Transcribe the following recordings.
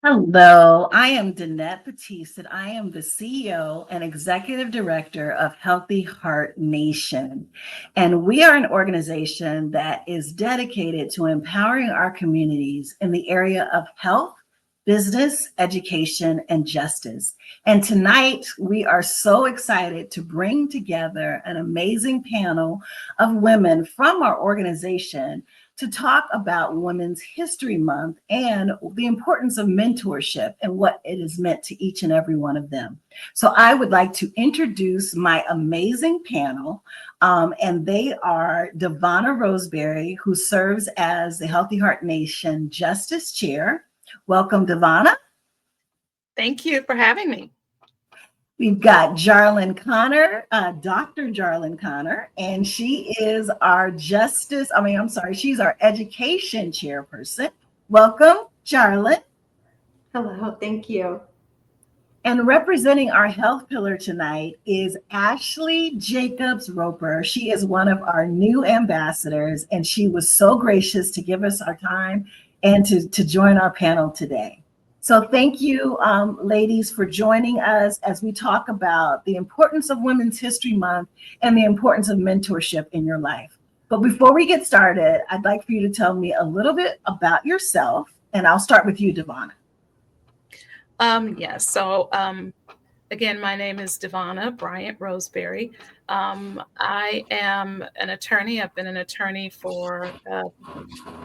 Hello, I am Danette Batiste, and I am the CEO and Executive Director of Healthy Heart Nation. And we are an organization that is dedicated to empowering our communities in the area of health, business, education, and justice. And tonight, we are so excited to bring together an amazing panel of women from our organization to talk about Women's History Month and the importance of mentorship and what it has meant to each and every one of them. So I would like to introduce my amazing panel, and they are DeVona Roseberry, who serves as the Healthy Heart Nation Justice Chair. Welcome, DeVona. Thank you for having me. We've got Jarilyn Connor, Dr. Jarilyn Connor, and she is our she's our education chairperson. Welcome, Jarilyn. Hello, thank you. And representing our health pillar tonight is Ashley Jacobs Roper. She is one of our new ambassadors, and she was so gracious to give us our time and to join our panel today. So thank you, ladies, for joining us as we talk about the importance of Women's History Month and the importance of mentorship in your life. But before we get started, I'd like for you to tell me a little bit about yourself, and I'll start with you, DeVona. Yes. So again, my name is DeVona Bryant Roseberry. I am an attorney. I've been an attorney for, I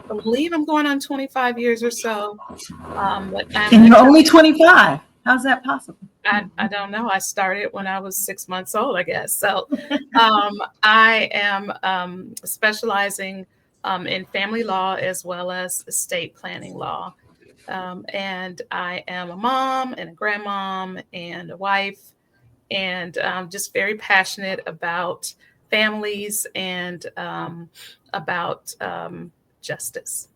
believe I'm going on 25 years or so. And you're only 25. How's that possible? I don't know. I started when I was 6 months old, I guess. So I am specializing in family law as well as estate planning law. And I am a mom and a grandmom and a wife, and just very passionate about families and about justice.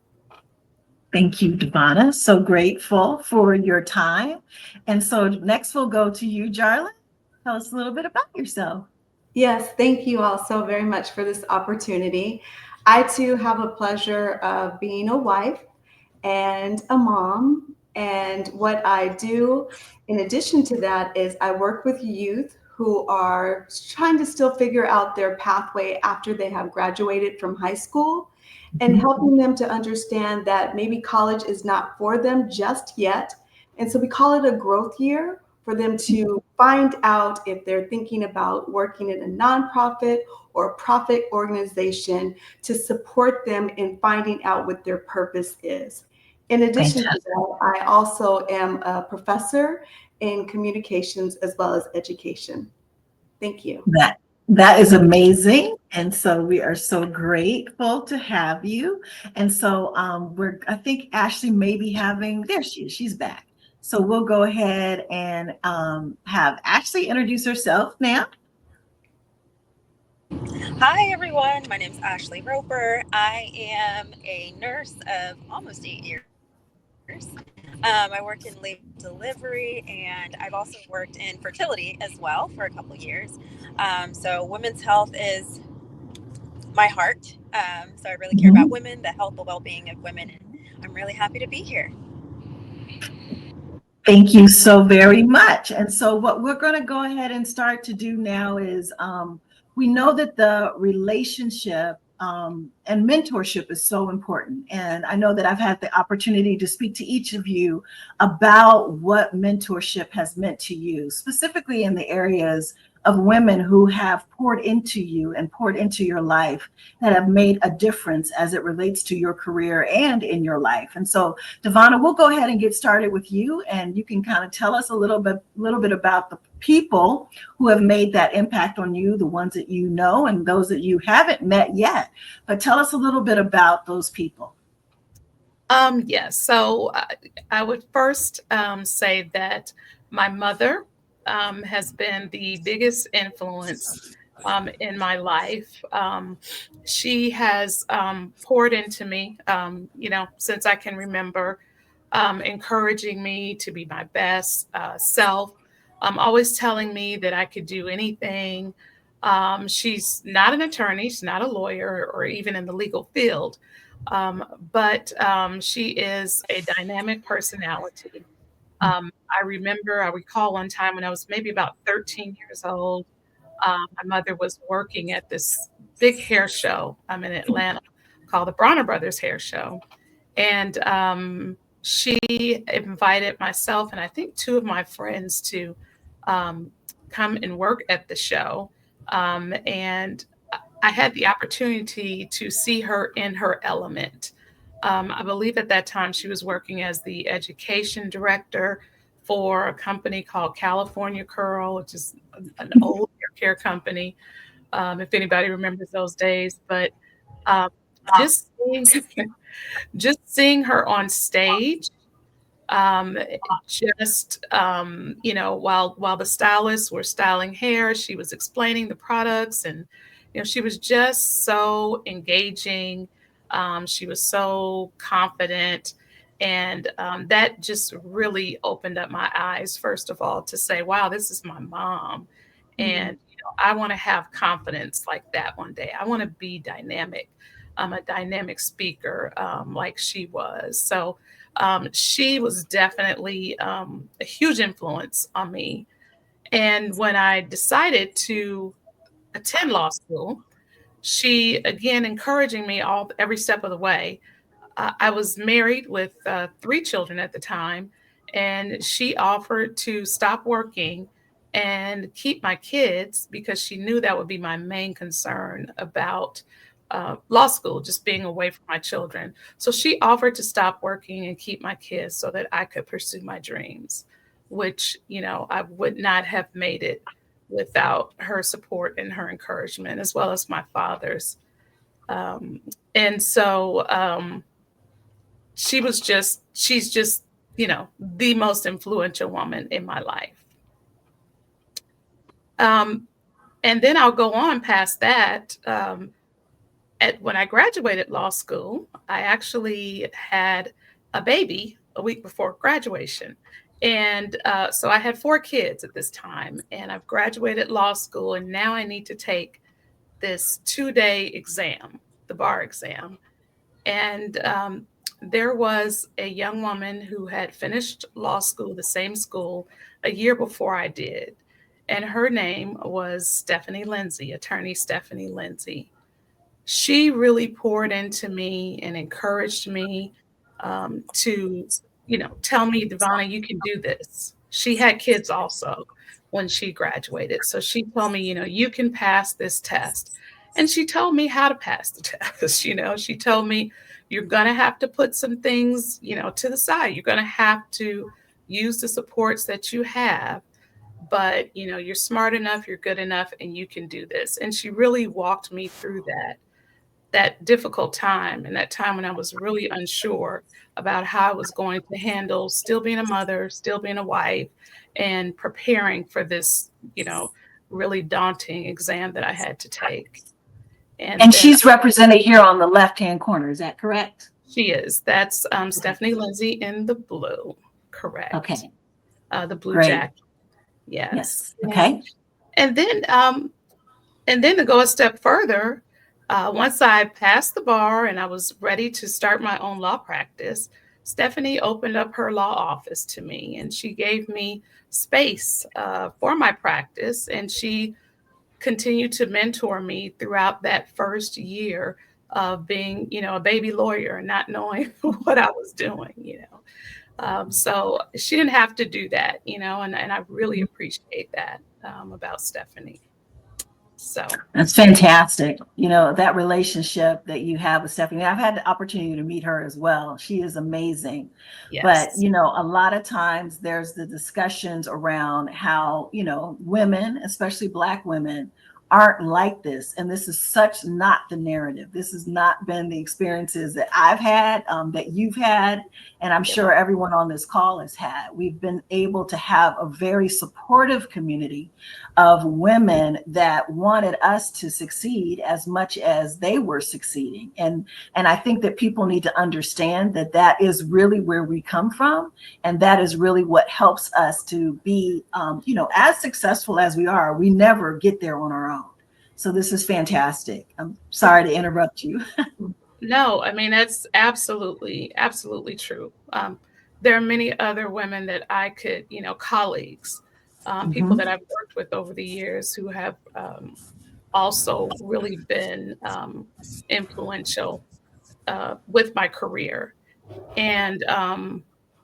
Thank you, DeVona. So grateful for your time. And so next we'll go to you, Jarilyn. Tell us a little bit about yourself. Yes, thank you all so very much for this opportunity. I too have a pleasure of being a wife and a mom. And what I do in addition to that is I work with youth who are trying to still figure out their pathway after they have graduated from high school, and helping them to understand that maybe college is not for them just yet. And so we call it a growth year for them to find out if they're thinking about working in a nonprofit or a profit organization to support them in finding out what their purpose is. In addition to that, I also am a professor in communications as well as education. Thank you. That is amazing. And so we are so grateful to have you. And so I think Ashley may be she's back. So we'll go ahead and have Ashley introduce herself now. Hi, everyone. My name is Ashley Roper. I am a nurse of almost 8 years. I work in labor delivery, and I've also worked in fertility as well for a couple years. So women's health is my heart. So I really care about women, the health, the well-being of women, and I'm really happy to be here. Thank you so very much. And so what we're going to go ahead and start to do now is we know that the relationship and mentorship is so important. And I know that I've had the opportunity to speak to each of you about what mentorship has meant to you, specifically in the areas of women who have poured into you and poured into your life that have made a difference as it relates to your career and in your life. And so, DeVona, we'll go ahead and get started with you, and you can kind of tell us a little bit about the people who have made that impact on you, the ones that you know and those that you haven't met yet. But tell us a little bit about those people. Yes. So I would first say that my mother has been the biggest influence in my life. She has poured into me, since I can remember, encouraging me to be my best self, always telling me that I could do anything, She's not an attorney, she's not a lawyer or even in the legal field, but she is a dynamic personality. I recall one time when I was maybe about 13 years old, my mother was working at this big hair show in Atlanta called the Bronner Brothers Hair Show. And she invited myself and I think two of my friends to come and work at the show. And I had the opportunity to see her in her element. I believe at that time she was working as the education director for a company called California Curl, which is an old hair care company, if anybody remembers those days. But um, just seeing, just seeing her on stage, um, while the stylists were styling hair, she was explaining the products, and she was just so engaging. She was so confident, and that just really opened up my eyes. First of all, to say, "Wow, this is my mom," and I want to have confidence like that one day. I want to be dynamic. I'm a dynamic speaker like she was. So she was definitely a huge influence on me. And when I decided to attend law school, she again encouraging me every step of the way. I was married with 3 children at the time, and she offered to stop working and keep my kids because she knew that would be my main concern about law school, just being away from my children. So she offered to stop working and keep my kids so that I could pursue my dreams, which, I would not have made it without her support and her encouragement, as well as my father's. And so she's just, the most influential woman in my life. And then I'll go on past that. When I graduated law school, I actually had a baby a week before graduation. And so I had 4 kids at this time, and I've graduated law school, and now I need to take this 2-day exam, the bar exam. And there was a young woman who had finished law school, the same school, a year before I did. And her name was Stephanie Lindsay, attorney Stephanie Lindsay. She really poured into me and encouraged me to, tell me, DeVona, you can do this. She had kids also when she graduated. So she told me, you can pass this test. And she told me how to pass the test. She told me, you're going to have to put some things, to the side. You're going to have to use the supports that you have. But, you're smart enough, you're good enough, and you can do this. And she really walked me through that difficult time, and that time when I was really unsure about how I was going to handle still being a mother, still being a wife, and preparing for this, really daunting exam that I had to take. And she's represented here on the left-hand corner. Is that correct? She is. That's Stephanie Lindsay in the blue. Correct. Okay. The blue Great. jacket. Yes. Okay. And then to go a step further, once I passed the bar and I was ready to start my own law practice, Stephanie opened up her law office to me, and she gave me space for my practice, and she continued to mentor me throughout that first year of being, a baby lawyer and not knowing what I was doing, So she didn't have to do that, and I really appreciate that about Stephanie. So that's fantastic. That relationship that you have with Stephanie, I've had the opportunity to meet her as well. She is amazing. yes. But, a lot of times there's the discussions around how, women, especially Black women, aren't like this. And this is such not the narrative. This has not been the experiences that I've had, that you've had, and I'm sure everyone on this call has had. We've been able to have a very supportive community of women that wanted us to succeed as much as they were succeeding. And I think that people need to understand that that is really where we come from. And that is really what helps us to be, as successful as we are. We never get there on our own. So this is fantastic. I'm sorry to interrupt you. No, I mean, that's absolutely, absolutely true. There are many other women that I could, colleagues, people that I've worked with over the years who have also really been influential with my career. And,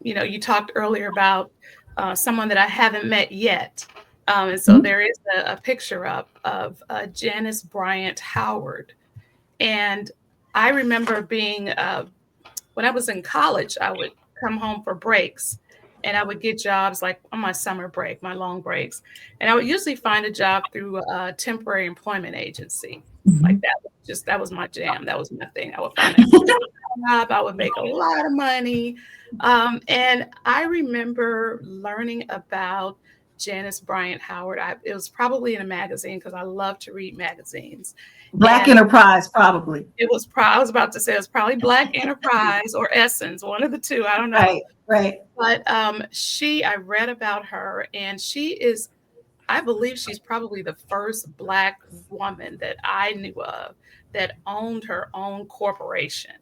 you talked earlier about someone that I haven't met yet. And so there is a picture up of Janice Bryant Howard. And I remember being, when I was in college, I would come home for breaks and I would get jobs like on my summer break, my long breaks. And I would usually find a job through a temporary employment agency. Like that was my jam. That was my thing. I would find a job, I would make a lot of money. And I remember learning about Janice Bryant Howard. It was probably in a magazine because I love to read magazines. Black Enterprise, probably. I was about to say it was probably Black Enterprise or Essence, one of the two. I don't know. Right. But I read about her, and I believe she's probably the first Black woman that I knew of that owned her own corporation,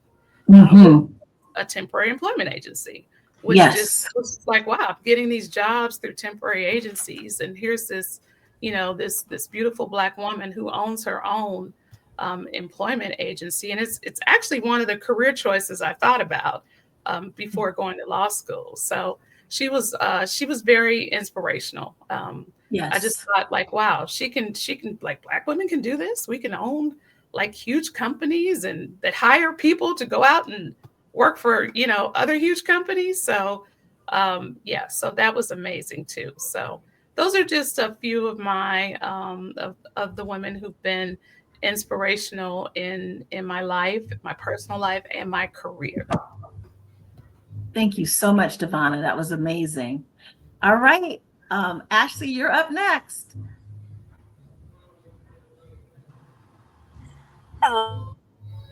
a temporary employment agency, which just was like, wow, getting these jobs through temporary agencies. And here's this, this beautiful Black woman who owns her own employment agency. And it's actually one of the career choices I thought about before going to law school. So she was very inspirational. I just thought like, wow, she can like Black women can do this. We can own like huge companies and that hire people to go out and work for, other huge companies. So so that was amazing too. So those are just a few of my of the women who've been inspirational in my life, my personal life, and my career. Thank you so much, DeVona. That was amazing. All right. Ashley, you're up next. Hello,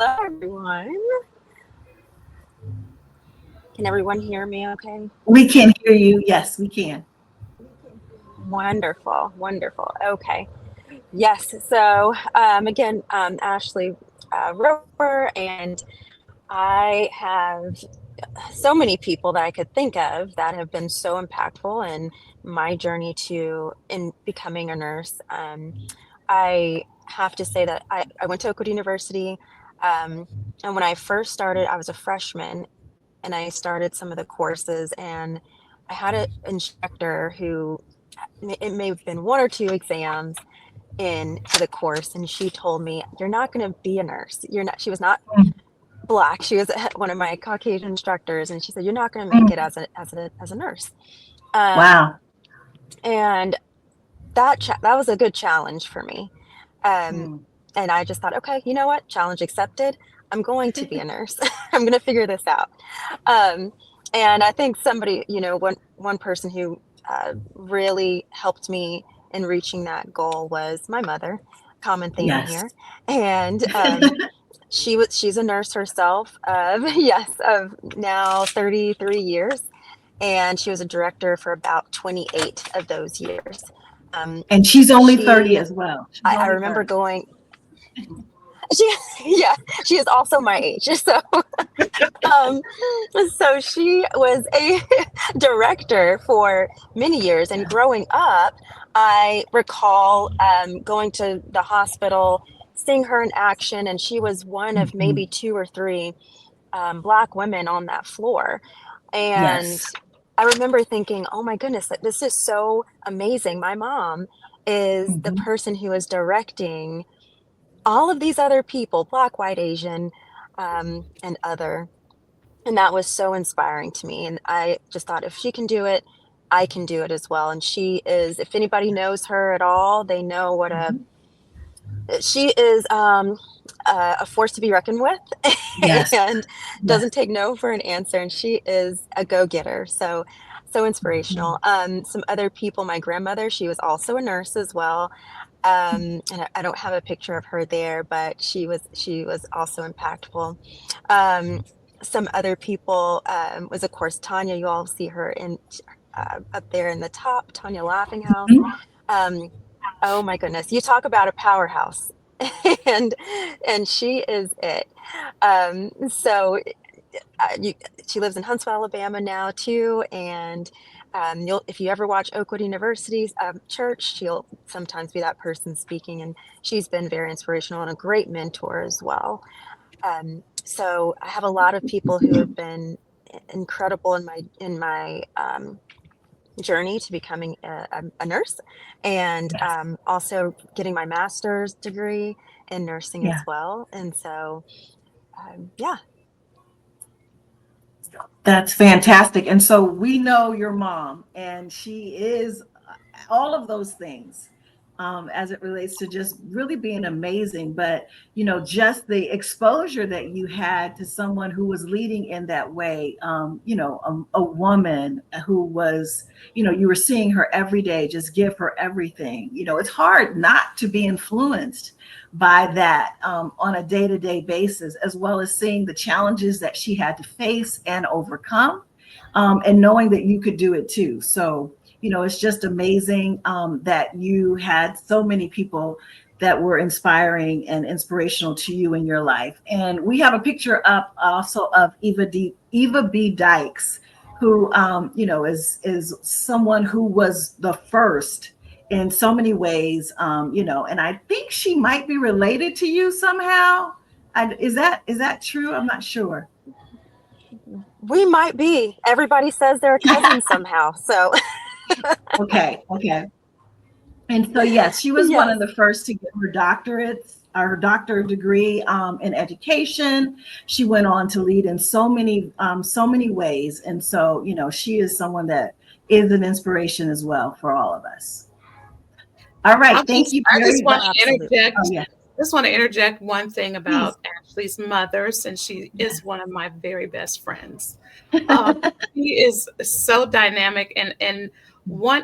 everyone. Can everyone hear me okay? We can hear you. Yes, we can. Wonderful. Okay. Yes. So again, Ashley Roper, and I have so many people that I could think of that have been so impactful in my journey in becoming a nurse. I have to say that I went to Oakwood University, and when I first started, I was a freshman, and I started some of the courses, and I had an instructor who, it may have been one or two exams into the course, and she told me, "You're not going to be a nurse. You're not." She was not Black. She was one of my Caucasian instructors, and she said, "You're not going to make it as a nurse." Wow. And that was a good challenge for me. And I just thought, okay, you know what? Challenge accepted. I'm going to be a nurse. I'm going to figure this out. And I think somebody, one person who really helped me in reaching that goal was my mother. Common theme here. And she's a nurse herself of now 33 years. And she was a director for about 28 of those years. And she's only 30 as well. I remember going, she is also my age. So, so she was a director for many years. And growing up, I recall going to the hospital, seeing her in action. And she was one of maybe two or three Black women on that floor. And I remember thinking, oh my goodness, this is so amazing. My mom is the person who is directing all of these other people, Black, white, Asian, and other. And that was so inspiring to me. And I just thought, if she can do it, I can do it as well. And she is, if anybody knows her at all, they know what she is a force to be reckoned with, and doesn't take no for an answer. And she is a go-getter. So inspirational. Some other people, my grandmother, she was also a nurse as well. And I don't have a picture of her there, but she was also impactful. Some other people was, of course, Tanya. You all see her in up there in the top, Tanya Laughinghouse. Oh my goodness. You talk about a powerhouse. and and she is it. So she lives in Huntsville, Alabama now too. And if you ever watch Oakwood University's church, she'll sometimes be that person speaking, and she's been very inspirational and a great mentor as well. So I have a lot of people who have been incredible in my journey to becoming a nurse, and Yes. also getting my master's degree in nursing as Yeah. well. And so, yeah. That's fantastic. And so we know your mom, and she is all of those things, as it relates to just really being amazing. But, just the exposure that you had to someone who was leading in that way, a woman who was, you were seeing her every day, just give her everything. It's hard not to be influenced by that, on a day-to-day basis, as well as seeing the challenges that she had to face and overcome, and knowing that you could do it too. So, it's just amazing, that you had so many people that were inspiring and inspirational to you in your life. And we have a picture up also of Eva B. Dykes, who, is someone who was the first in so many ways, and I think she might be related to you somehow. Is that true? I'm not sure. We might be. Everybody says they're cousins somehow. So, Okay. And so, yes, she was one yes. of the first to get her doctorates, or her doctorate degree, in education. She went on to lead in so many ways. And so, she is someone that is an inspiration as well for all of us. All right. Thank you I very just want much. to interject. Oh, yeah. Just want to interject one thing Please. about Ashley's mother, since she is one of my very best friends. She is so dynamic, and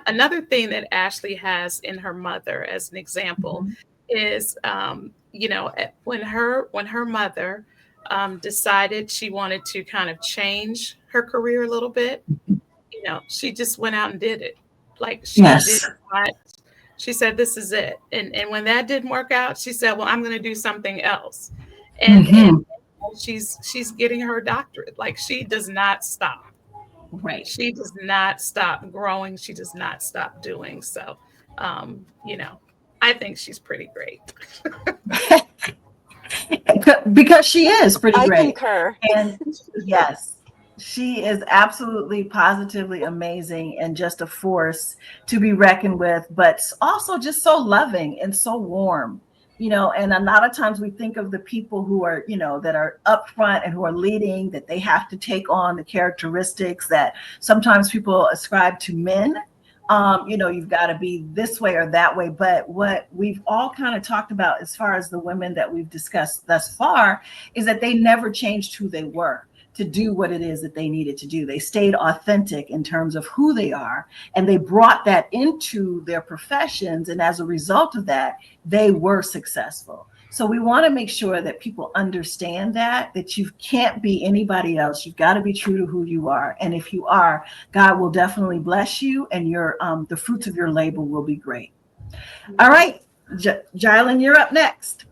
another thing that Ashley has in her mother, as an example, is when her mother decided she wanted to kind of change her career a little bit, she just went out and did it. Like she did Yes. not. She said, "This is it." And when that didn't work out, she said, "Well, I'm going to do something else." And she's getting her doctorate. Like, she does not stop. Right. She does not stop growing. She does not stop doing. So, I think she's pretty great. Because she is pretty I great. concur. And yes, she is absolutely positively amazing, and just a force to be reckoned with, but also just so loving and so warm. And a lot of times we think of the people who are, that are up front and who are leading, that they have to take on the characteristics that sometimes people ascribe to men. You've got to be this way or that way. But what we've all kind of talked about, as far as the women that we've discussed thus far, is that they never changed who they were to do what it is that they needed to do. They stayed authentic in terms of who they are, and they brought that into their professions. And as a result of that, they were successful. So we want to make sure that people understand that you can't be anybody else. You've got to be true to who you are. And if you are, God will definitely bless you, and the fruits of your labor will be great. All right, Jarilyn, you're up next.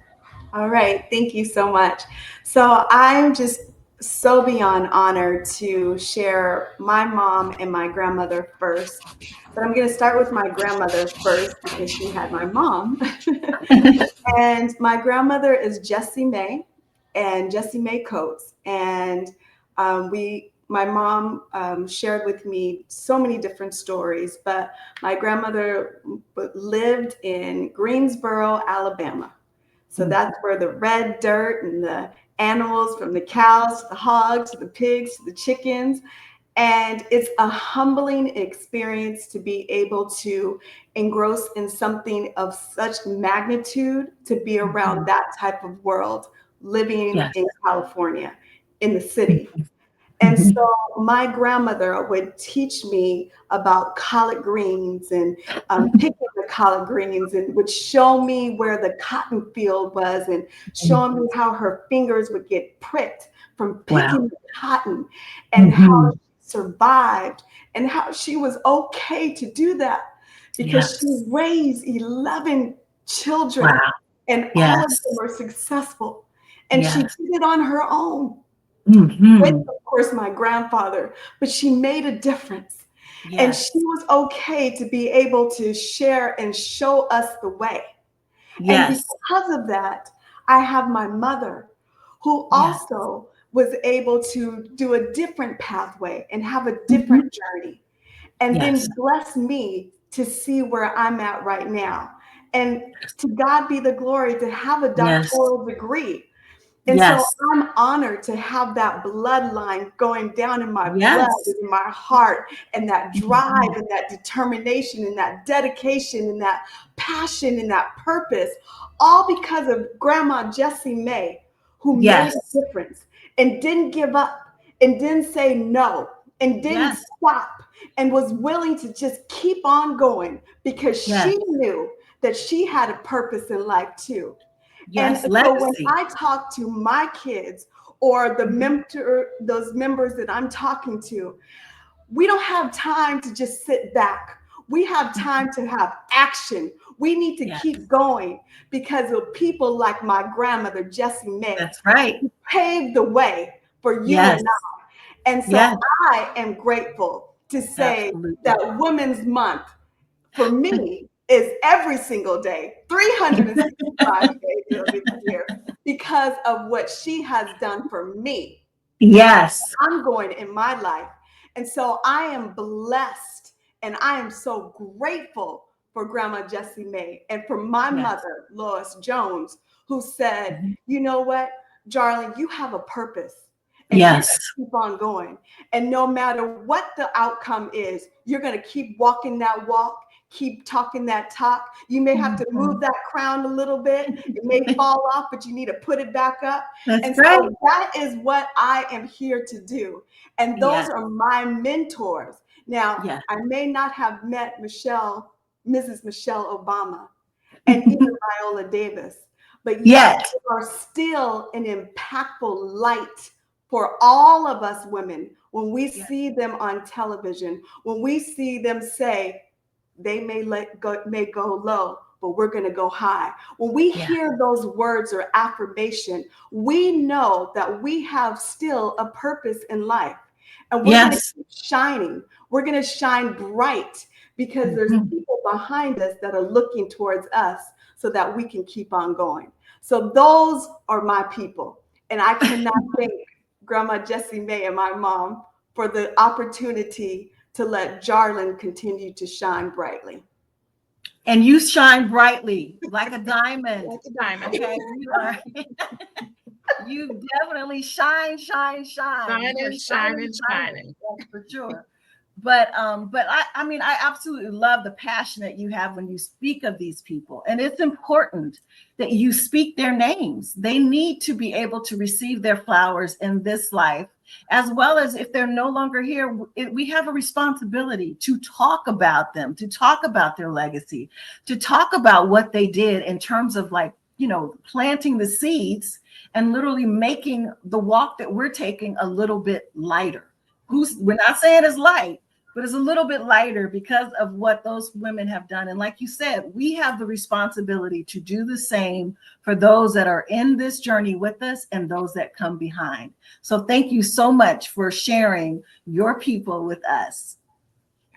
All right. Thank you so much. So I'm just so beyond honored to share my mom and my grandmother first. But I'm going to start with my grandmother first, because she had my mom. And my grandmother is Jessie May Coates. And my mom shared with me so many different stories, but my grandmother lived in Greensboro, Alabama. So that's where the red dirt and the animals, from the cows to the hogs to the pigs to the chickens. And it's a humbling experience to be able to engross in something of such magnitude, to be around that type of world, living in California, in the city. And so my grandmother would teach me about collard greens and picking the collard greens, and would show me where the cotton field was, and showing me how her fingers would get pricked from picking the cotton, and how she survived, and how she was okay to do that. because she Yes. raised 11 children Wow. and all of Yes. them are successful. And she Yes. did it on her own with, Hmm. of course, my grandfather, but she made a difference. And Yes. she was okay to be able to share and show us the way. And Yes. because of that, I have my mother who Yes. also was able to do a different pathway and have a Mhm. different journey, and then Yes. bless me to see where I'm at right now. And to God be the glory to have a Yes. doctoral degree. And so Yes. I'm honored to have that bloodline going down in my blood Yes. and in my heart, and that drive Mhm. and that determination and that dedication and that passion and that purpose, all because of Grandma Jessie May, who made Yes. a difference and didn't give up and didn't say no and didn't Yes. stop and was willing to just keep on going because Yes. she knew that she had a purpose in life too. And Yes. so when Legacy. I talk to my kids or Mhm. those members that I'm talking to, we don't have time to just sit back. We have time to have action. We need to Yes. keep going because of people like my grandmother, Jessie May, That's right. who paved the way for you Yes. and I. And so Yes. I am grateful to say Absolutely. that Women's Month for me is every single day, 365 days of the year, because of what she has done for me. Yes. I'm going in my life. And so I am blessed and I am so grateful for Grandma Jessie May and for my Yes. mother, Lois Jones, who said, Mhm. you know what, Jarilyn, you have a purpose and you're going Yes. to keep on going. And no matter what the outcome is, you're going to keep walking that walk, keep talking that talk. You may have to move that crown a little bit. It may fall off, but you need to put it back up. That's And right. so that is what I am here to do. And those Yes. are my mentors. Now, Yes. I may not have met Mrs. Michelle Obama, and even Viola Davis, but yet Yet. they are still an impactful light for all of us women when we Yes. see them on television, when we see them say, they may go low, but we're going to go high. When we Yes. hear those words or affirmation, we know that we have still a purpose in life. And we're going to Yes. keep shining. We're going to shine bright because there's Mhm. people behind us that are looking towards us so that we can keep on going. So those are my people. And I cannot thank Grandma Jessie May and my mom for the opportunity to let Jarilyn continue to shine brightly. And you shine brightly like a diamond. Like a diamond. Okay. You are. You definitely shine, shine, shine. You are Shining, shining, shining, shining. shining. That's for sure. But I mean, I absolutely love the passion that you have when you speak of these people. And it's important that you speak their names. They need to be able to receive their flowers in this life, as well as if they're no longer here, we have a responsibility to talk about them, to talk about their legacy, to talk about what they did in terms of like, planting the seeds and literally making the walk that we're taking a little bit lighter. We're not saying it's light, but it's a little bit lighter because of what those women have done. And like you said, we have the responsibility to do the same for those that are in this journey with us and those that come behind. So thank you so much for sharing your people with us.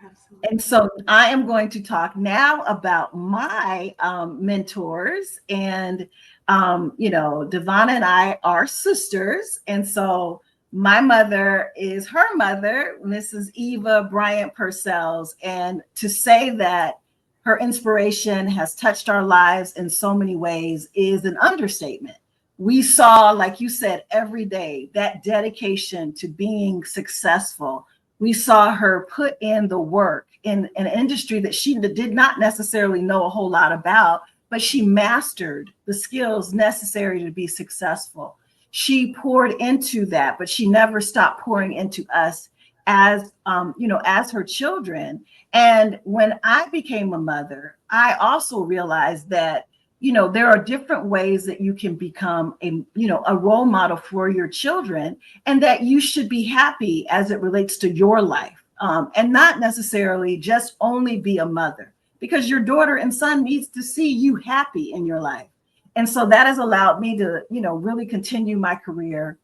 Absolutely. And so I am going to talk now about my mentors. And, DeVona and I are sisters. And so my mother is her mother, Mrs. Eva Bryant Purcells. And to say that her inspiration has touched our lives in so many ways is an understatement. We saw, like you said, every day that dedication to being successful. We saw her put in the work in an industry that she did not necessarily know a whole lot about, but she mastered the skills necessary to be successful. She poured into that, but she never stopped pouring into us as her children. And when I became a mother, I also realized that there are different ways that you can become a role model for your children, and that you should be happy as it relates to your life, and not necessarily just only be a mother, because your daughter and son needs to see you happy in your life. And so that has allowed me to, really continue my career.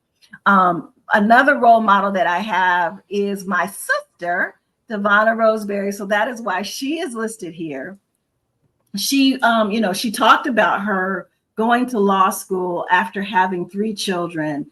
Another role model that I have is my sister, DeVona Roseberry. So that is why she is listed here. She, she talked about her going to law school after having 3 children.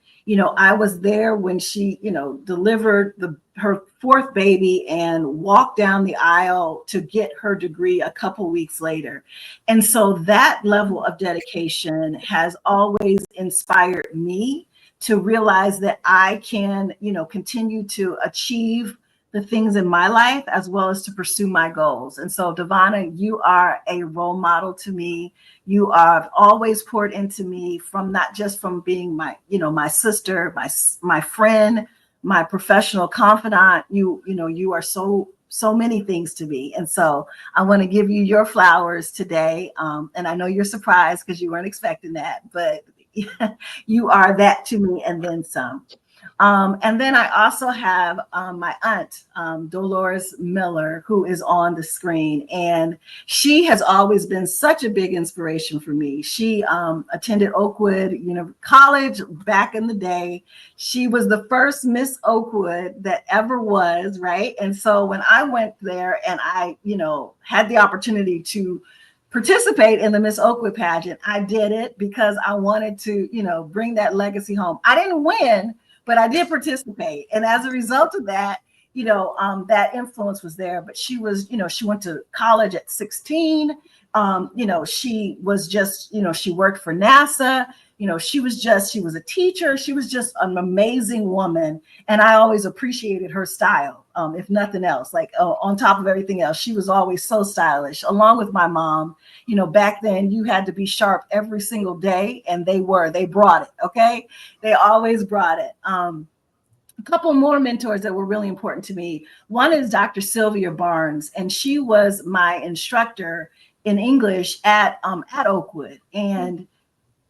I was there when she, delivered her 4th baby and walked down the aisle to get her degree a couple weeks later. And so that level of dedication has always inspired me to realize that I can, continue to achieve the things in my life as well as to pursue my goals. And so, DeVona, you are a role model to me. You are always poured into me, from not just from being my, my sister, my friend, my professional confidant. You are so many things to me. And so I want to give you your flowers today. And I know you're surprised because you weren't expecting that, but you are that to me and then some. And then I also have my aunt, Dolores Miller, who is on the screen. And she has always been such a big inspiration for me. She attended Oakwood College back in the day. She was the first Miss Oakwood that ever was, right? And so when I went there and I, had the opportunity to participate in the Miss Oakwood pageant, I did it because I wanted to, bring that legacy home. I didn't win, but I did participate. And as a result of that, that influence was there. But she was, she went to college at 16. She was just, she worked for NASA. She was a teacher. She was just an amazing woman. And I always appreciated her style, if nothing else. Like on top of everything else, she was always so stylish, along with my mom. Back then you had to be sharp every single day, and they brought it. Okay. They always brought it. A couple more mentors that were really important to me. One is Dr. Sylvia Barnes, and she was my instructor in English at Oakwood. And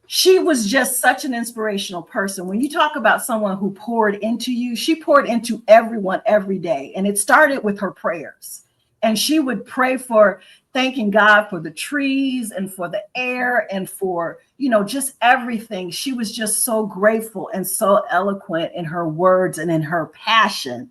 she was just such an inspirational person. When you talk about someone who poured into you, she poured into everyone every day. And it started with her prayers. And she would pray for thanking God for the trees and for the air and for, just everything. She was just so grateful and so eloquent in her words and in her passion.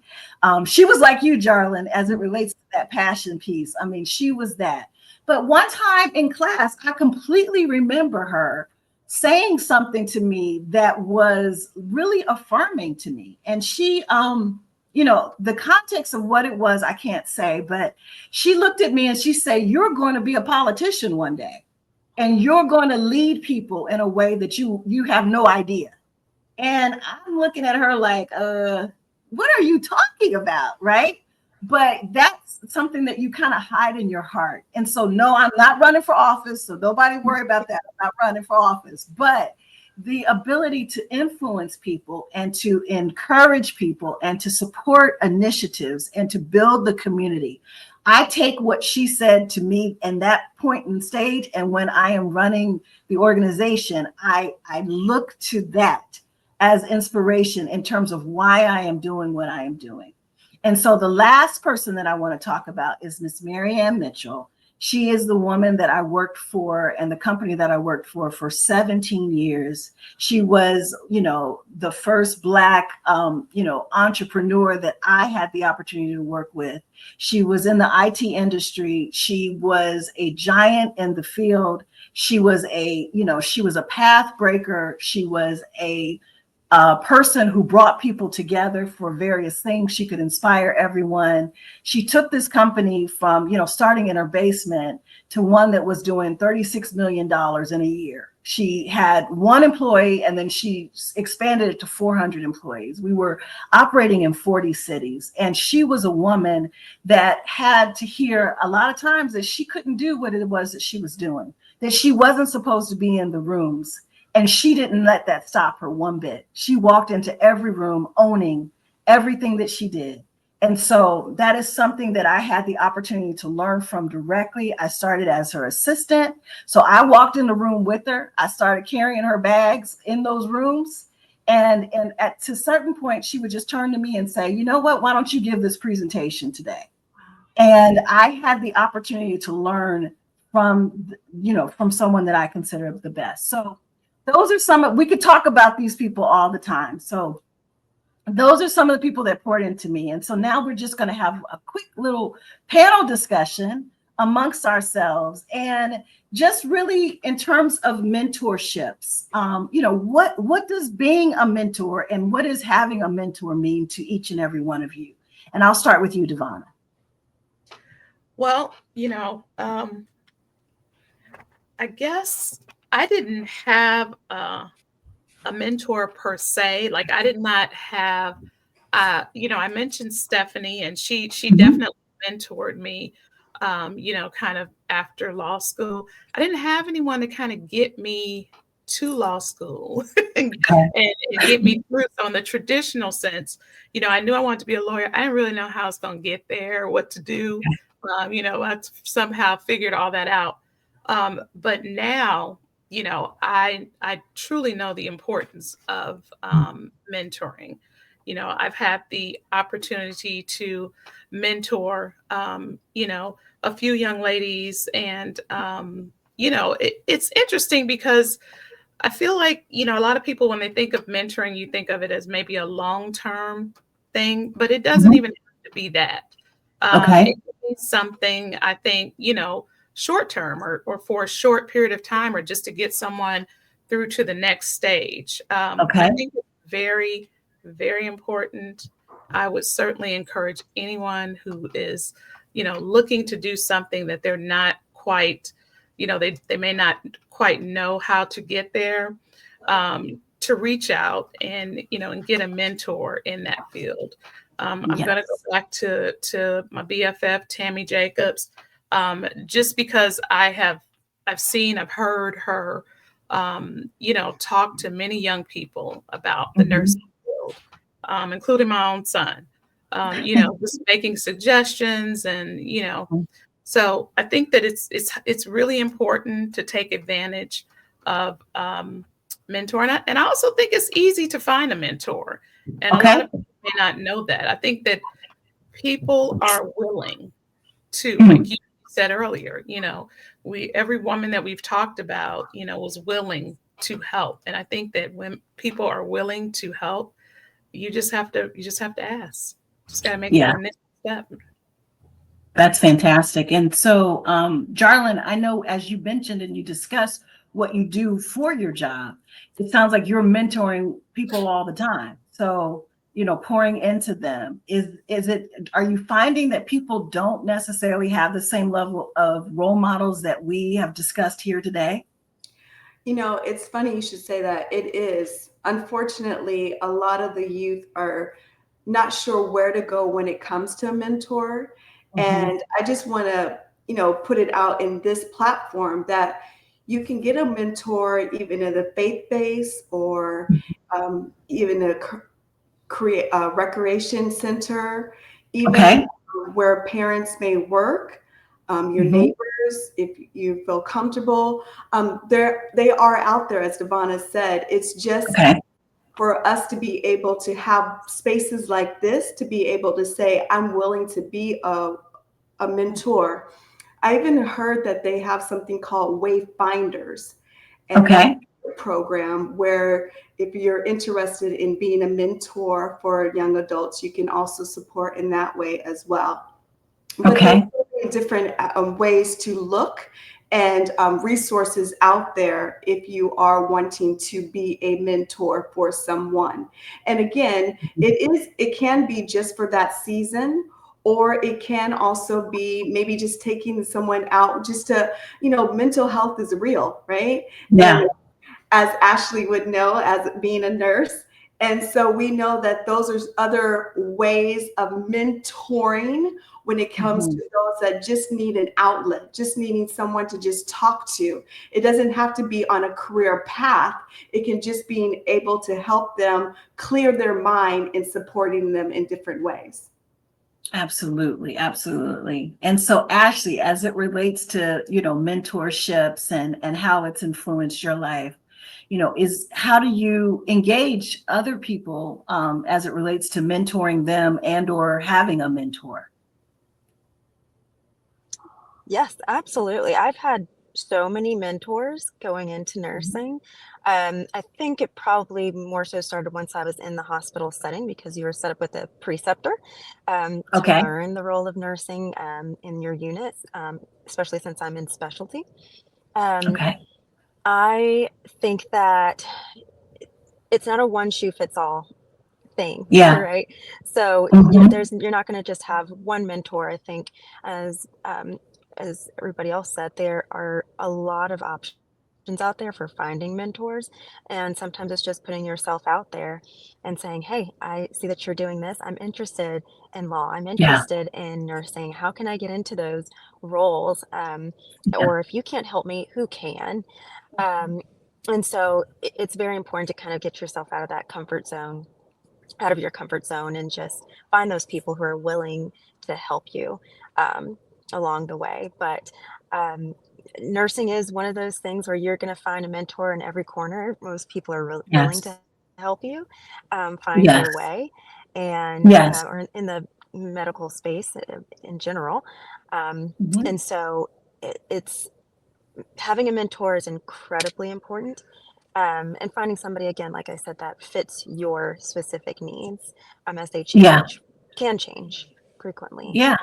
She was like you, Jarilyn, as it relates to that passion piece. I mean, she was that. But one time in class, I completely remember her saying something to me that was really affirming to me. And she, the context of what it was, I can't say, but she looked at me and she said, "You're going to be a politician one day, and you're going to lead people in a way that you have no idea." And I'm looking at her like, what are you talking about? Right. But that's something that you kind of hide in your heart. And so, no, I'm not running for office. So nobody worry about that. I'm not running for office. But the ability to influence people and to encourage people and to support initiatives and to build the community. I take what she said to me in that point in stage. And when I am running the organization, I look to that as inspiration in terms of why I am doing what I am doing. And so the last person that I want to talk about is Miss Mary Ann Mitchell. She is the woman that I worked for and the company that I worked for 17 years. She was, the first Black, entrepreneur that I had the opportunity to work with. She was in the IT industry. She was a giant in the field. She was she was a path breaker. She was a person who brought people together for various things. She could inspire everyone. She took this company from, starting in her basement to one that was doing $36 million in a year. She had one employee and then she expanded it to 400 employees. We were operating in 40 cities. And she was a woman that had to hear a lot of times that she couldn't do what it was that she was doing, that she wasn't supposed to be in the rooms. And she didn't let that stop her one bit. She walked into every room owning everything that she did. And so that is something that I had the opportunity to learn from directly. I started as her assistant. So I walked in the room with her. I started carrying her bags in those rooms. And to a certain point, she would just turn to me and say, "You know what? Why don't you give this presentation today?" And I had the opportunity to learn from, from someone that I consider the best. So those are we could talk about these people all the time. So those are some of the people that poured into me. And so now we're just going to have a quick little panel discussion amongst ourselves, and just really in terms of mentorships. What does being a mentor and what does having a mentor mean to each and every one of you? And I'll start with you, DeVona. Well, I guess I didn't have a mentor per se. Like I did not have, I mentioned Stephanie, and she definitely mentored me, kind of after law school. I didn't have anyone to kind of get me to law school and get me through. So in the traditional sense, I knew I wanted to be a lawyer. I didn't really know how I was going to get there, what to do. I somehow figured all that out. But now, I truly know the importance of mentoring. I've had the opportunity to mentor, a few young ladies, and it's interesting because I feel like, a lot of people, when they think of mentoring, you think of it as maybe a long-term thing, but it doesn't even have to be that. Okay. It could be something, I think, short term, or for a short period of time, or just to get someone through to the next stage. I think it's very, very important. I would certainly encourage anyone who is, looking to do something that they're not quite, they may not quite know how to get there, to reach out and, and get a mentor in that field. I'm going to go back to my BFF, Tammy Jacobs, just because I've heard her, talk to many young people about the nursing field, including my own son, just making suggestions, and, so I think that it's really important to take advantage of mentor. And I also think it's easy to find a mentor. And a lot of people may not know that. I think that people are willing to, like you said earlier, every woman that we've talked about, was willing to help. And I think that when people are willing to help, you just have to ask. Just got to make that initial step. That's fantastic. And so, Jarilyn, I know as you mentioned and you discussed what you do for your job, it sounds like you're mentoring people all the time. So, pouring into them. Are you finding that people don't necessarily have the same level of role models that we have discussed here today? It's funny you should say that. It is. Unfortunately, a lot of the youth are not sure where to go when it comes to a mentor. And I just want to, put it out in this platform that you can get a mentor even in a faith base, or even a recreation center, even where parents may work, your neighbors, if you feel comfortable. They are out there, as DeVona said. It's just for us to be able to have spaces like this, to be able to say, I'm willing to be a mentor. I even heard that they have something called Wayfinders, and that's a program where if you're interested in being a mentor for young adults, you can also support in that way as well. But there's different ways to look, and resources out there if you are wanting to be a mentor for someone. And again, it can be just for that season, or it can also be maybe just taking someone out just to, mental health is real, right? Yeah. And as Ashley would know, as being a nurse. And so we know that those are other ways of mentoring when it comes to those that just need an outlet, just needing someone to just talk to. It doesn't have to be on a career path. It can just be able to help them clear their mind and supporting them in different ways. Absolutely. Absolutely. And so, Ashley, as it relates to, mentorships and how it's influenced your life, how do you engage other people as it relates to mentoring them and or having a mentor? Yes, absolutely. I've had so many mentors going into Mhm. nursing. I think it probably more so started once I was in the hospital setting because you were set up with a preceptor to Okay. learn the role of nursing in your unit, especially since I'm in specialty. Um, Okay. I think that it's not a one shoe fits all thing, Yeah. right? So Mhm. you're not going to just have one mentor. I think as everybody else said, there are a lot of options out there for finding mentors, and sometimes it's just putting yourself out there and saying, "Hey, I see that you're doing this. I'm interested in law. I'm Yeah. interested in nursing. How can I get into those roles? Yeah. Or if you can't help me, who can?" Um, and so it's very important to kind of get yourself out of your comfort zone and just find those people who are willing to help you um, along the way. But um, nursing is one of those things where you're going to find a mentor in every corner. Most people are willing Yes. to help you find Yes. your way, and Yes. or in the medical space in general. Mhm. And so it's having a mentor is incredibly important, and finding somebody, again, like I said, that fits your specific needs, as they Yeah. can change frequently. Yeah.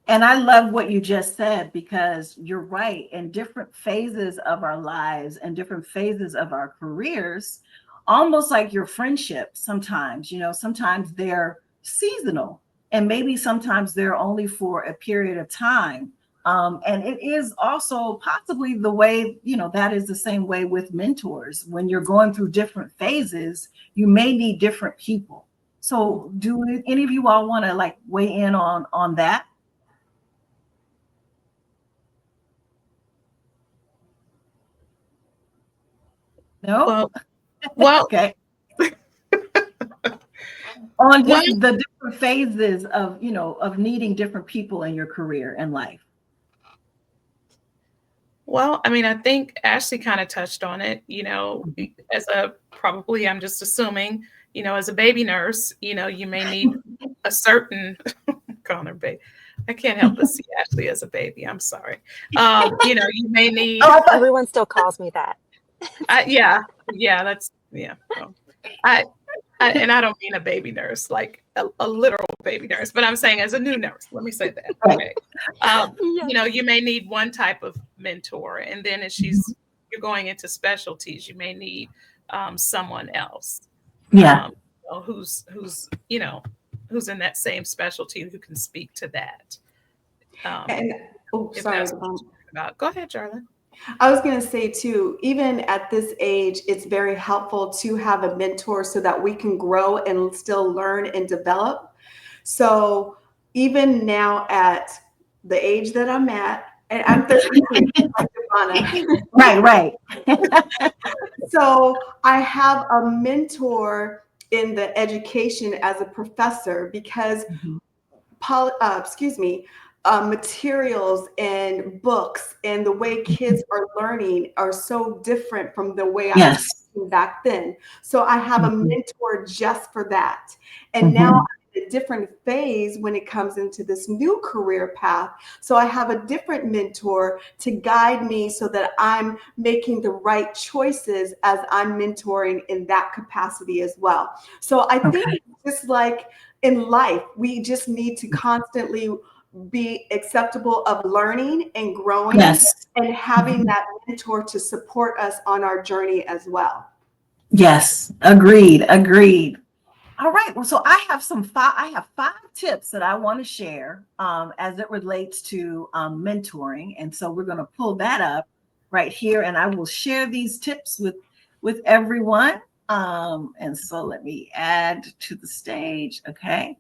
And I love what you just said because you're right. In different phases of our lives and different phases of our careers, almost like your friendships, sometimes, sometimes they're seasonal and maybe sometimes they're only for a period of time. And it is also possibly the way, that is the same way with mentors. When you're going through different phases, you may need different people. So do any of you all want to like weigh in on that? No? Well, well, Okay. On well, just the different phases of needing different people in your career and life. well, I mean, I think Ashley kind of touched on it, Mhm. as a probably, I'm just assuming, as a baby nurse, you may need a certain, calling her baby. I can't help but see Ashley as a baby. I'm sorry. You may Oh, need, I thought, Everyone still calls me that. yeah, yeah, that's, yeah. Well, I, and I don't mean a baby nurse, like a literal baby nurse, but I'm saying as a new nurse. Let me say that. right. Okay. Yes. You may need one type of mentor, and then as Mhm. you're going into specialties, you may need someone else Yeah. um, who's in that same specialty who can speak to that. Um, And oh, if sorry, that's what DeVona. you're talking about, go ahead, Jarlin. I was going to say too, even at this age, it's very helpful to have a mentor so that we can grow and still learn and develop. So even now at the age that I'm at, and I'm 32, like DeVona. Right, right. So I have a mentor in the education as a professor because Mhm. excuse me, materials and books and the way kids Mhm. are learning are so different from the way I was Yes. teaching back then. So I have a Mhm. mentor just for that. And now Mhm. I'm in a different phase when it comes into this new career path. So I have a different mentor to guide me so that I'm making the right choices as I'm mentoring in that capacity as well. So I think Okay. just like in life, we just need to constantly be acceptable of learning and growing Yes. and having Mhm. that mentor to support us on our journey as well. Yes. Agreed. Agreed. All right. Well, so I have 5 tips that I want to share as it relates to mentoring. And so we're going to pull that up right here and I will share these tips with everyone. And so let me add to the stage. Okay.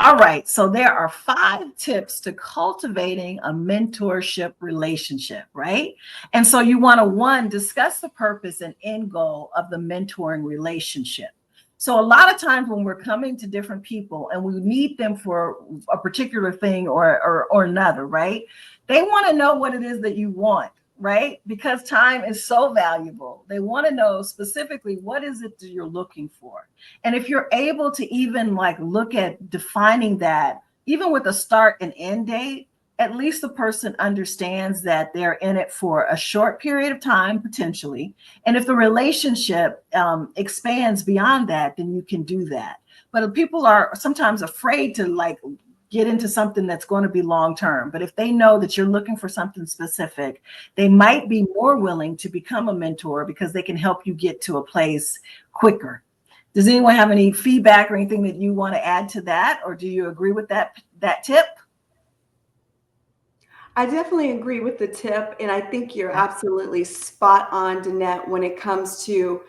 All right. So there are 5 tips to cultivating a mentorship relationship, right? And so you want to, one, discuss the purpose and end goal of the mentoring relationship. So a lot of times when we're coming to different people and we need them for a particular thing or another, right? They want to know what it is that you want, right? Because time is so valuable. They want to know specifically what is it that you're looking for. And if you're able to even like look at defining that, even with a start and end date, at least the person understands that they're in it for a short period of time, potentially. And if the relationship expands beyond that, then you can do that. But people are sometimes afraid to like get into something that's going to be long term. But if they know that you're looking for something specific, they might be more willing to become a mentor because they can help you get to a place quicker. Does anyone have any feedback or anything that you want to add to that? Or do you agree with that tip? I definitely agree with the tip. And I think you're absolutely spot on, Danette, when it comes to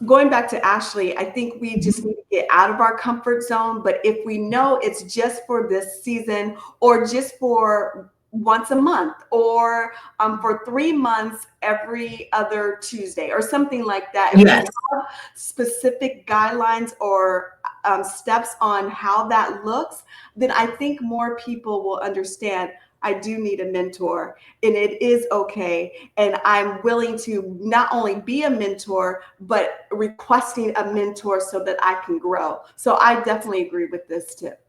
going back to Ashley. I think we just need to get out of our comfort zone. But if we know it's just for this season, or just for once a month, or for 3 months every other Tuesday or something like that, if Yes. we have specific guidelines or steps on how that looks, then I think more people will understand I do need a mentor, and it is okay. And I'm willing to not only be a mentor, but requesting a mentor so that I can grow. So I definitely agree with this tip.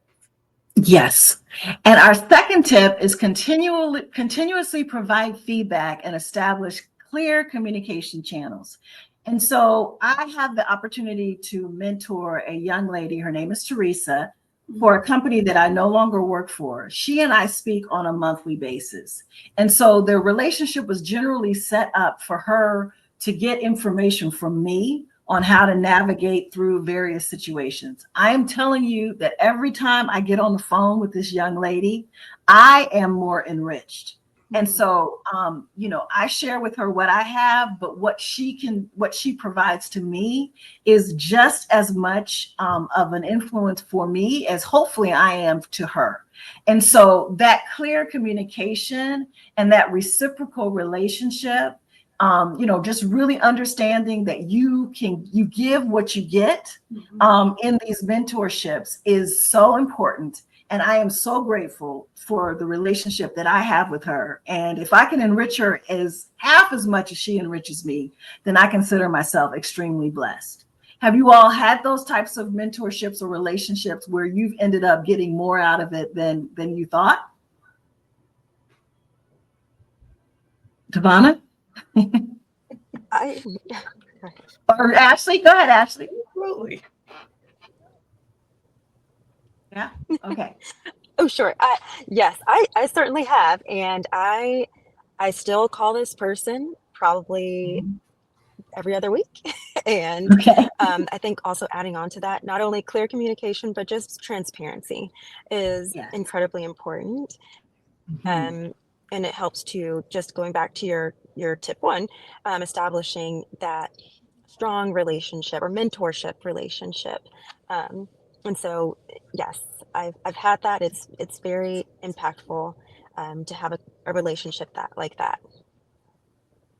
Yes. And our second tip is continuously provide feedback and establish clear communication channels. And so I have the opportunity to mentor a young lady. Her name is Teresa, for a company that I no longer work for. She and I speak on a monthly basis. And so the relationship was generally set up for her to get information from me on how to navigate through various situations. I am telling you that every time I get on the phone with this young lady, I am more enriched. And so, I share with her what I have, but what she provides to me is just as much of an influence for me as hopefully I am to her. And so that clear communication and that reciprocal relationship, just really understanding that you give what you get in these mentorships is so important. And I am so grateful for the relationship that I have with her. And if I can enrich her as half as much as she enriches me, then I consider myself extremely blessed. Have you all had those types of mentorships or relationships where you've ended up getting more out of it than you thought? DeVona? Or Ashley? Go ahead, Ashley. Absolutely. Yeah. Okay. Oh, sure. Yes, I certainly have. And I still call this person probably every other week. And Okay. I think also adding on to that, not only clear communication, but just transparency is Yes. incredibly important. And it helps to, just going back to your tip one, establishing that strong relationship or mentorship relationship. And so, yes, I've had that. It's very impactful to have a relationship like that.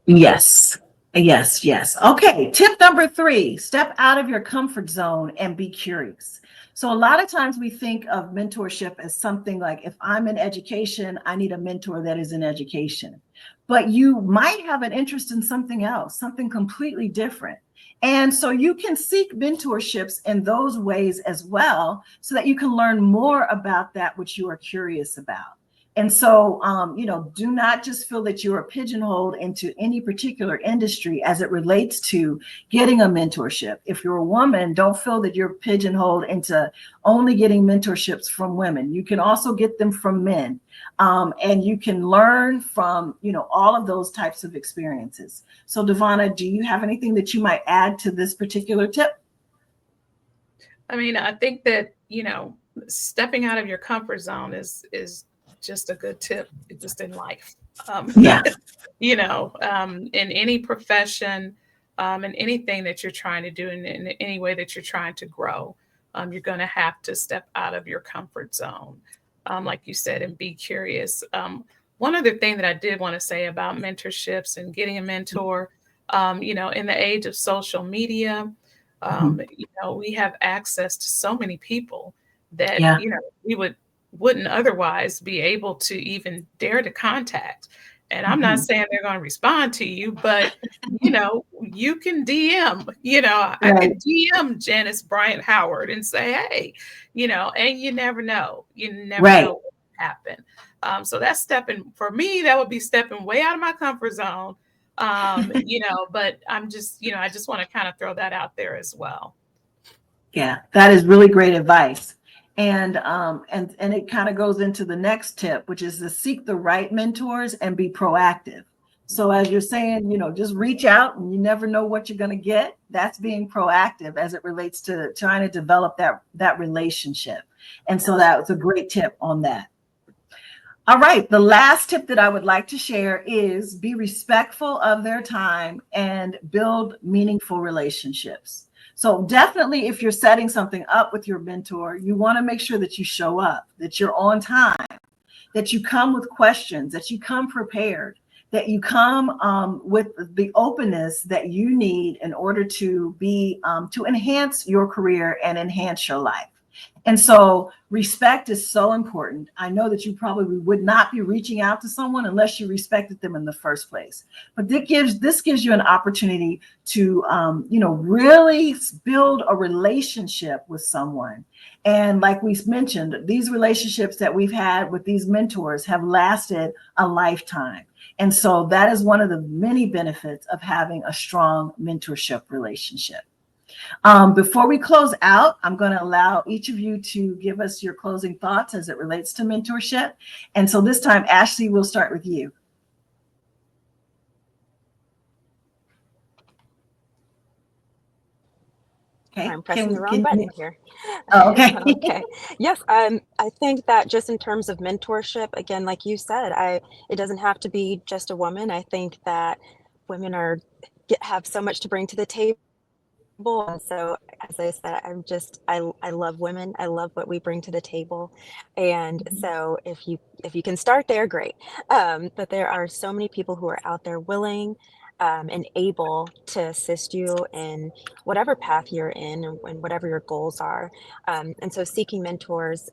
Yes. Yes. Yes. Okay. Tip number 3, step out of your comfort zone and be curious. So a lot of times we think of mentorship as something like, if I'm in education, I need a mentor that is in education. But you might have an interest in something else, something completely different. And so you can seek mentorships in those ways as well, so that you can learn more about that which you are curious about. And so, do not just feel that you are pigeonholed into any particular industry as it relates to getting a mentorship. If you're a woman, don't feel that you're pigeonholed into only getting mentorships from women. You can also get them from men. And you can learn from, all of those types of experiences. So, DeVona, do you have anything that you might add to this particular tip? I mean, I think that, stepping out of your comfort zone is just a good tip just in life. Yeah. In any profession, in anything that you're trying to do, in any way that you're trying to grow, you're going to have to step out of your comfort zone, like you said, and be curious. One other thing that I did want to say about mentorships and getting a mentor, in the age of social media, we have access to so many people that, Yeah. we wouldn't otherwise be able to even dare to contact. And I'm not saying they're going to respond to you, but, you can DM, I could DM Janice Bryant Howard and say, hey, and you never know. You never know what happen. So that's stepping, for me, that would be stepping way out of my comfort zone. But I'm just, I just want to kind of throw that out there as well. Yeah, that is really great advice. And it kind of goes into the next tip, which is to seek the right mentors and be proactive. So as you're saying, just reach out, and you never know what you're going to get. That's being proactive as it relates to trying to develop that relationship. And so that was a great tip on that. All right, the last tip that I would like to share is be respectful of their time and build meaningful relationships. So definitely, if you're setting something up with your mentor, you want to make sure that you show up, that you're on time, that you come with questions, that you come prepared, that you come with the openness that you need in order to to enhance your career and enhance your life. And so respect is so important. I know that you probably would not be reaching out to someone unless you respected them in the first place. But this gives you an opportunity to, really build a relationship with someone. And like we mentioned, these relationships that we've had with these mentors have lasted a lifetime. And so that is one of the many benefits of having a strong mentorship relationship. Before we close out, I'm going to allow each of you to give us your closing thoughts as it relates to mentorship. And so this time, Ashley, we'll start with you. Okay. I'm pressing the wrong button here. Oh, okay. Okay. Yes. I think that just in terms of mentorship, again, like you said, it doesn't have to be just a woman. I think that women have so much to bring to the table. And so, as I said, I love women. I love what we bring to the table. And so if you can start there, great. But there are so many people who are out there willing and able to assist you in whatever path you're in and whatever your goals are. And so seeking mentors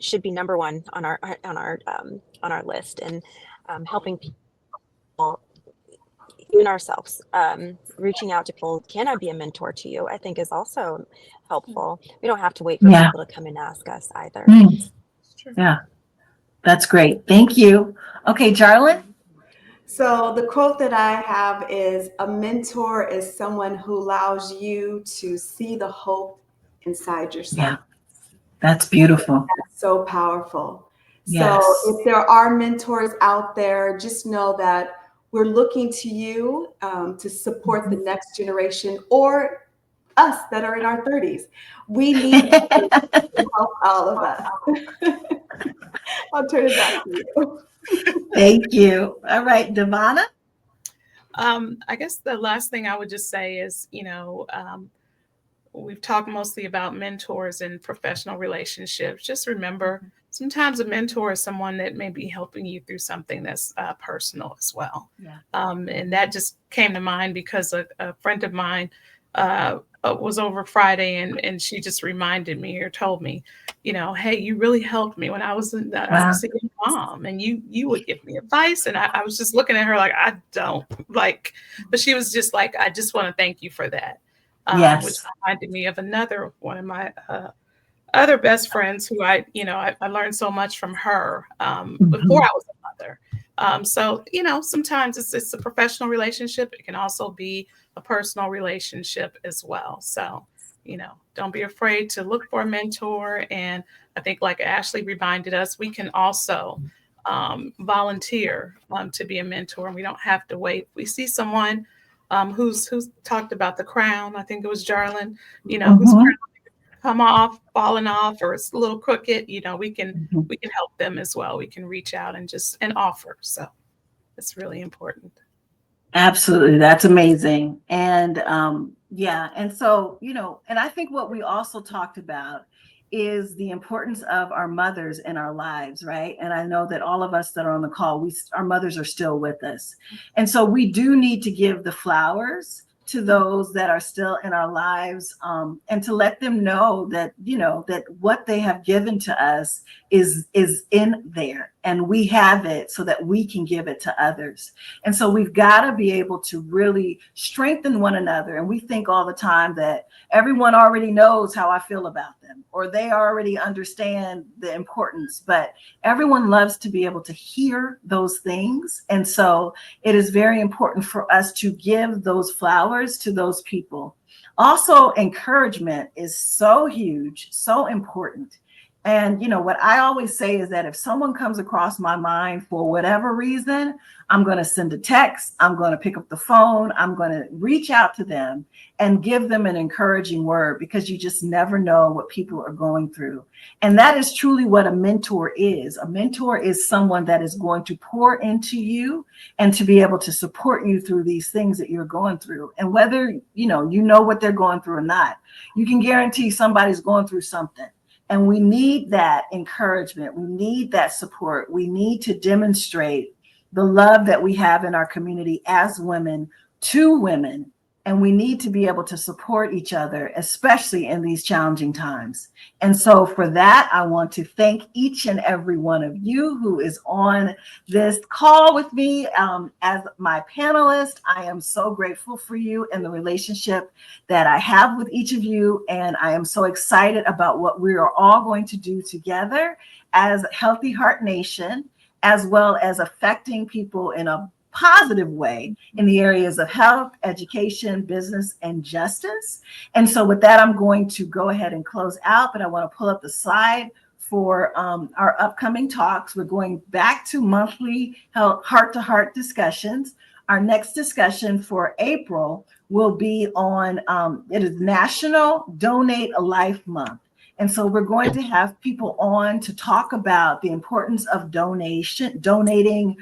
should be number one on our list, and helping people, even ourselves, reaching out to people, can I be a mentor to you? I think is also helpful. We don't have to wait for people to come and ask us either. Yeah, that's great. Thank you. Okay, Jarilyn. So the quote that I have is, a mentor is someone who allows you to see the hope inside yourself. Yeah, that's beautiful. That's so powerful. Yes. So if there are mentors out there, just know that we're looking to you to support the next generation, or us that are in our 30s. We need to help all of us. I'll turn it back to you. Thank you. All right, DeVona. I guess the last thing I would just say is, we've talked mostly about mentors and professional relationships. Just remember, sometimes a mentor is someone that may be helping you through something that's personal as well. Yeah. And that just came to mind because a friend of mine was over Friday, and she just reminded me or told me, hey, you really helped me when I was a young mom, and you would give me advice. And I was just looking at her like, I don't like, but she was just like, I just want to thank you for that. Yes. Which reminded me of another one of my other best friends who I learned so much from her before I was a mother. So, sometimes it's a professional relationship. It can also be a personal relationship as well. So, don't be afraid to look for a mentor. And I think, like Ashley reminded us, we can also volunteer to be a mentor, and we don't have to wait. We see someone who's talked about the crown. I think it was Jarilyn, who's falling off, or it's a little crooked. We can help them as well. We can reach out and offer. So it's really important. Absolutely. That's amazing. And and so, and I think what we also talked about is the importance of our mothers in our lives, right? And I know that all of us that are on the call, our mothers are still with us. And so we do need to give the flowers to those that are still in our lives, and to let them know that, that what they have given to us is in there, and we have it so that we can give it to others. And so we've got to be able to really strengthen one another. And we think all the time that everyone already knows how I feel about them, or they already understand the importance, but everyone loves to be able to hear those things. And so it is very important for us to give those flowers to those people. Also, encouragement is so huge, so important. And, you know, what I always say is that if someone comes across my mind for whatever reason, I'm going to send a text, I'm going to pick up the phone, I'm going to reach out to them and give them an encouraging word, because you just never know what people are going through. And that is truly what a mentor is. A mentor is someone that is going to pour into you and to be able to support you through these things that you're going through. And whether, you know what they're going through or not, you can guarantee somebody's going through something. And we need that encouragement. We need that support. We need to demonstrate the love that we have in our community as women to women. And we need to be able to support each other, especially in these challenging times. And so for that, I want to thank each and every one of you who is on this call with me as my panelist. I am so grateful for you and the relationship that I have with each of you. And I am so excited about what we are all going to do together as Healthy Heart Nation, as well as affecting people in a positive way in the areas of health, education, business, and justice. And so with that, I'm going to go ahead and close out, but I want to pull up the slide for our upcoming talks. We're going back to monthly heart-to-heart discussions. Our next discussion for April will be on, it is National Donate a Life Month. And so we're going to have people on to talk about the importance of donating,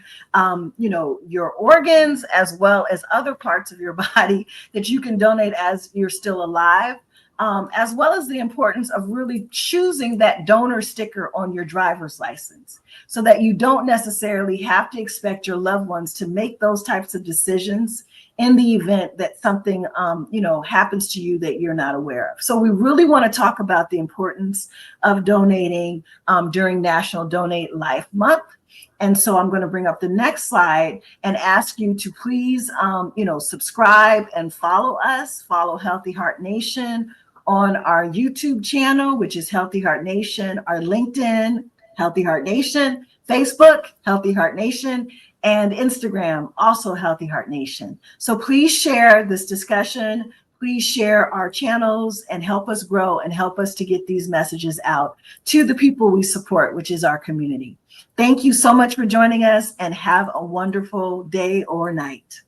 your organs, as well as other parts of your body that you can donate as you're still alive, as well as the importance of really choosing that donor sticker on your driver's license, so that you don't necessarily have to expect your loved ones to make those types of decisions in the event that something, happens to you that you're not aware of. So we really want to talk about the importance of donating during National Donate Life Month. And so I'm going to bring up the next slide and ask you to please, subscribe and follow us, follow Healthy Heart Nation on our YouTube channel, which is Healthy Heart Nation, our LinkedIn, Healthy Heart Nation, Facebook, Healthy Heart Nation, and Instagram, also Healthy Heart Nation. So please share this discussion. Please share our channels and help us grow and help us to get these messages out to the people we support, which is our community. Thank you so much for joining us, and have a wonderful day or night.